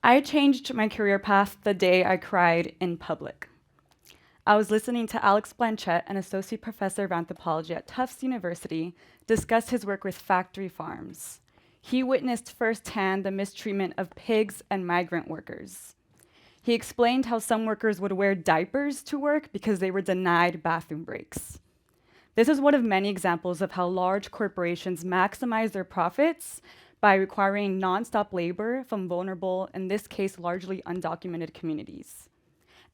I changed my career path the day I cried in public. I was listening to Alex Blanchette, an associate professor of anthropology at Tufts University, discuss his work with factory farms. He witnessed firsthand the mistreatment of pigs and migrant workers. He explained how some workers would wear diapers to work because they were denied bathroom breaks. This is one of many examples of how large corporations maximize their profits by requiring nonstop labor from vulnerable, in this case, largely undocumented communities,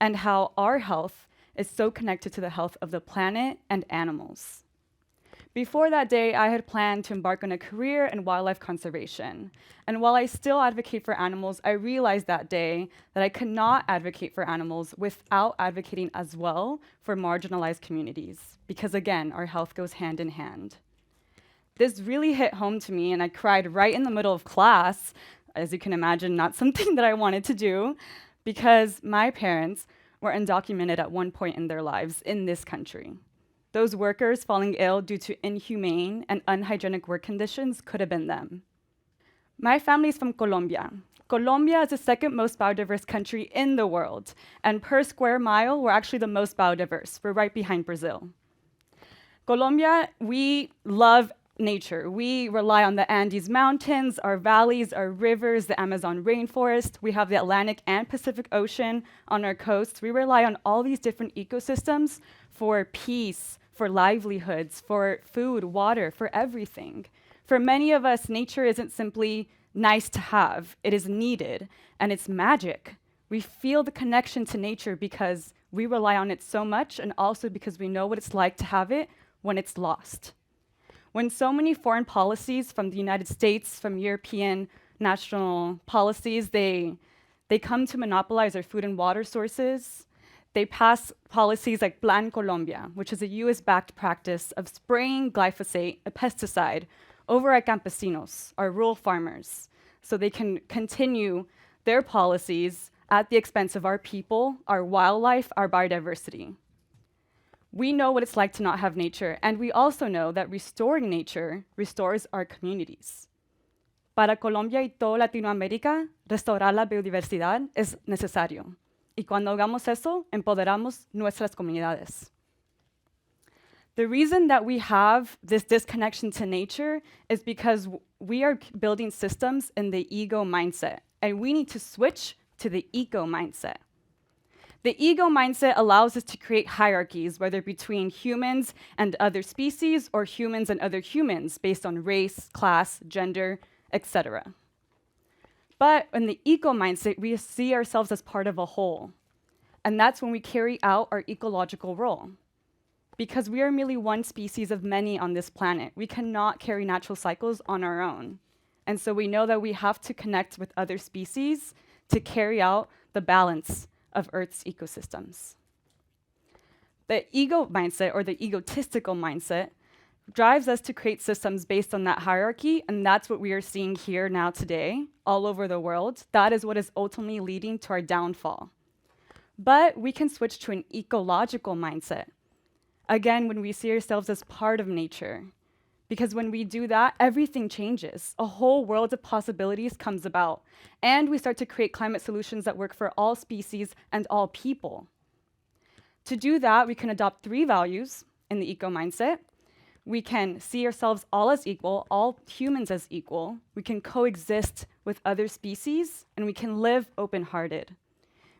and how our health is so connected to the health of the planet and animals. Before that day, I had planned to embark on a career in wildlife conservation. And while I still advocate for animals, I realized that day that I could not advocate for animals without advocating as well for marginalized communities, because again, our health goes hand in hand. This really hit home to me, and I cried right in the middle of class, as you can imagine, not something that I wanted to do, because my parents were undocumented at one point in their lives in this country. Those workers falling ill due to inhumane and unhygienic work conditions could have been them. My family is from Colombia. Colombia is the second most biodiverse country in the world, and per square mile, we're actually the most biodiverse. We're right behind Brazil. Colombia, we love nature. We rely on the Andes Mountains, our valleys, our rivers, the Amazon rainforest. We have the Atlantic and Pacific Ocean on our coast. We rely on all these different ecosystems for peace, for livelihoods, for food, water, for everything. For many of us, nature isn't simply nice to have, it is needed, and it's magic. We feel the connection to nature because we rely on it so much, and also because we know what it's like to have it when it's lost. When so many foreign policies from the United States, from European national policies, they come to monopolize our food and water sources. They pass policies like Plan Colombia, which is a US-backed practice of spraying glyphosate, a pesticide, over our campesinos, our rural farmers, so they can continue their policies at the expense of our people, our wildlife, our biodiversity. We know what it's like to not have nature, and we also know that restoring nature restores our communities. Para Colombia y toda Latinoamérica, restaurar la biodiversidad es necesario. Y cuando hagamos eso, empoderamos nuestras comunidades. The reason that we have this disconnection to nature is because we are building systems in the ego mindset, and we need to switch to the eco mindset. The ego mindset allows us to create hierarchies, whether between humans and other species or humans and other humans, based on race, class, gender, etc. But in the eco mindset, we see ourselves as part of a whole. And that's when we carry out our ecological role. Because we are merely one species of many on this planet, we cannot carry natural cycles on our own. And so we know that we have to connect with other species to carry out the balance of Earth's ecosystems. The ego mindset, or the egotistical mindset, drives us to create systems based on that hierarchy, and that's what we are seeing here now today, all over the world. That is what is ultimately leading to our downfall. But we can switch to an ecological mindset. Again, when we see ourselves as part of nature. Because when we do that, everything changes. A whole world of possibilities comes about. And we start to create climate solutions that work for all species and all people. To do that, we can adopt 3 values in the eco mindset. We can see ourselves all as equal, all humans as equal. We can coexist with other species, and we can live open-hearted.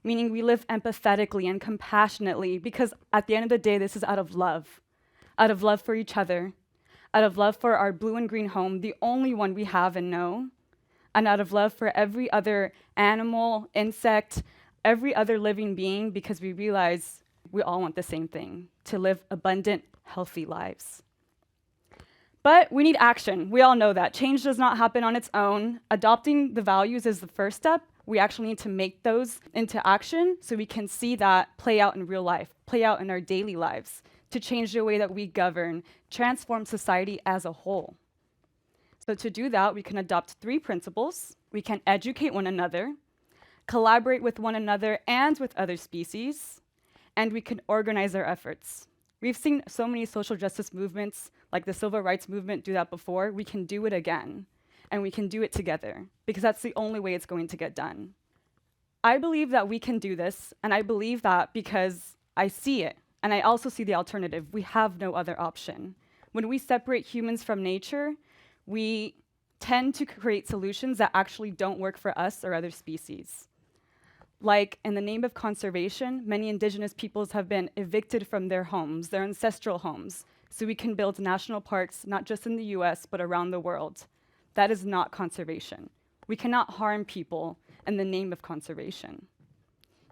Meaning we live empathetically and compassionately, because at the end of the day, this is out of love for each other, out of love for our blue and green home, the only one we have and know, and out of love for every other animal, insect, every other living being, because we realize we all want the same thing, to live abundant, healthy lives. But we need action. We all know that. Change does not happen on its own. Adopting the values is the first step. We actually need to make those into action so we can see that play out in real life, play out in our daily lives, to change the way that we govern, transform society as a whole. So to do that, we can adopt 3 principles. We can educate one another, collaborate with one another and with other species, and we can organize our efforts. We've seen so many social justice movements, like the civil rights movement, do that before. We can do it again, and we can do it together, because that's the only way it's going to get done. I believe that we can do this, and I believe that because I see it, and I also see the alternative. We have no other option. When we separate humans from nature, we tend to create solutions that actually don't work for us or other species. Like, in the name of conservation, many indigenous peoples have been evicted from their homes, their ancestral homes, so we can build national parks not just in the US, but around the world. That is not conservation. We cannot harm people in the name of conservation.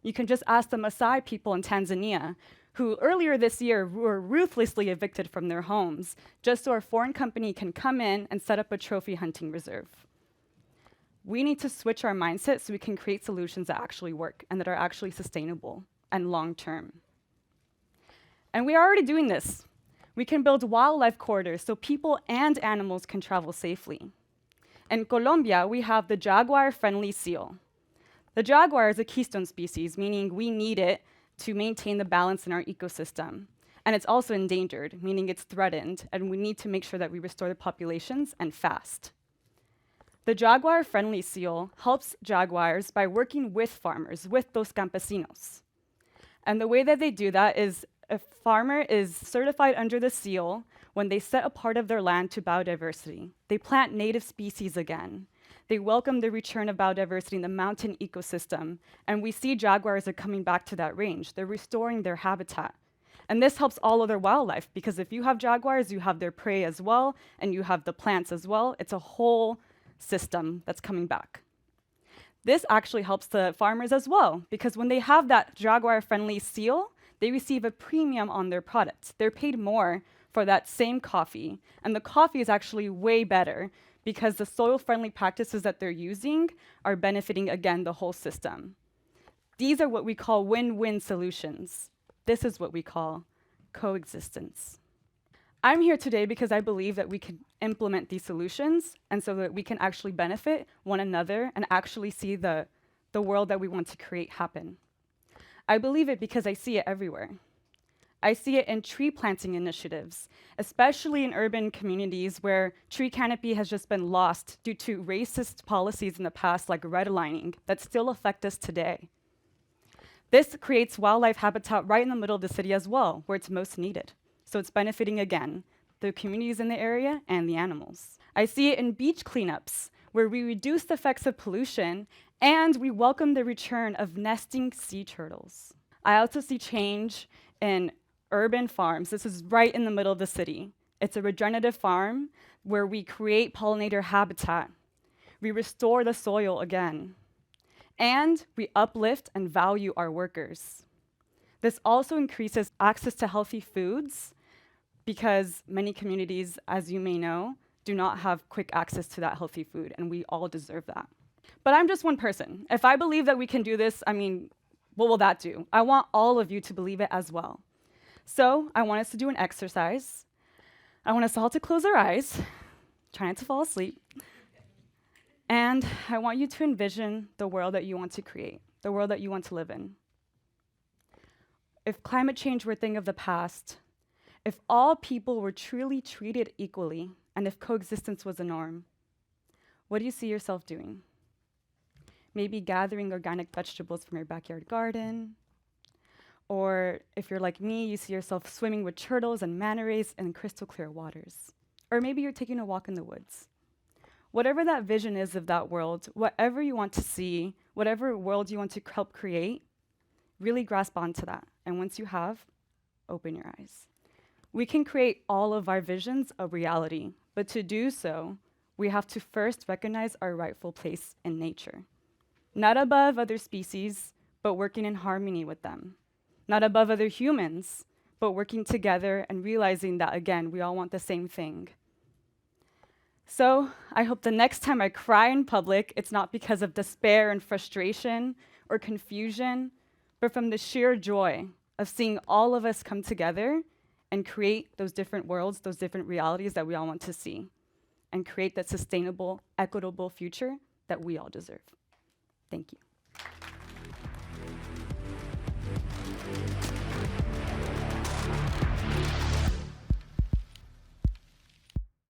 You can just ask the Maasai people in Tanzania, who earlier this year were ruthlessly evicted from their homes, just so a foreign company can come in and set up a trophy hunting reserve. We need to switch our mindset so we can create solutions that actually work and that are actually sustainable and long-term. And we are already doing this. We can build wildlife corridors so people and animals can travel safely. In Colombia, we have the jaguar-friendly seal. The jaguar is a keystone species, meaning we need it to maintain the balance in our ecosystem. And it's also endangered, meaning it's threatened, and we need to make sure that we restore the populations and fast. The jaguar-friendly seal helps jaguars by working with farmers, with those campesinos. And the way that they do that is a farmer is certified under the seal when they set a part of their land to biodiversity. They plant native species again. They welcome the return of biodiversity in the mountain ecosystem. And we see jaguars are coming back to that range. They're restoring their habitat. And this helps all other wildlife, because if you have jaguars, you have their prey as well, and you have the plants as well. It's a whole system that's coming back. This actually helps the farmers as well, because when they have that jaguar-friendly seal, they receive a premium on their products. They're paid more for that same coffee, and the coffee is actually way better because the soil-friendly practices that they're using are benefiting, again, the whole system. These are what we call win-win solutions. This is what we call coexistence. I'm here today because I believe that we can implement these solutions, and so that we can actually benefit one another and actually see the world that we want to create happen. I believe it because I see it everywhere. I see it in tree planting initiatives, especially in urban communities where tree canopy has just been lost due to racist policies in the past, like redlining, that still affect us today. This creates wildlife habitat right in the middle of the city as well, where it's most needed. So it's benefiting, again, the communities in the area and the animals. I see it in beach cleanups, where we reduce the effects of pollution and we welcome the return of nesting sea turtles. I also see change in urban farms. This is right in the middle of the city. It's a regenerative farm where we create pollinator habitat. We restore the soil again. And we uplift and value our workers. This also increases access to healthy foods, because many communities, as you may know, do not have quick access to that healthy food, and we all deserve that. But I'm just one person. If I believe that we can do this, I mean, what will that do? I want all of you to believe it as well. So I want us to do an exercise. I want us all to close our eyes, try not to fall asleep. And I want you to envision the world that you want to create, the world that you want to live in. If climate change were a thing of the past, if all people were truly treated equally, and if coexistence was a norm, what do you see yourself doing? Maybe gathering organic vegetables from your backyard garden. Or if you're like me, you see yourself swimming with turtles and manta rays in crystal clear waters. Or maybe you're taking a walk in the woods. Whatever that vision is of that world, whatever you want to see, whatever world you want to help create, really grasp onto that. And once you have, open your eyes. We can create all of our visions a reality, but to do so, we have to first recognize our rightful place in nature. Not above other species, but working in harmony with them. Not above other humans, but working together and realizing that, again, we all want the same thing. So I hope the next time I cry in public, it's not because of despair and frustration or confusion, but from the sheer joy of seeing all of us come together and create those different worlds, those different realities that we all want to see, and create that sustainable, equitable future that we all deserve. Thank you.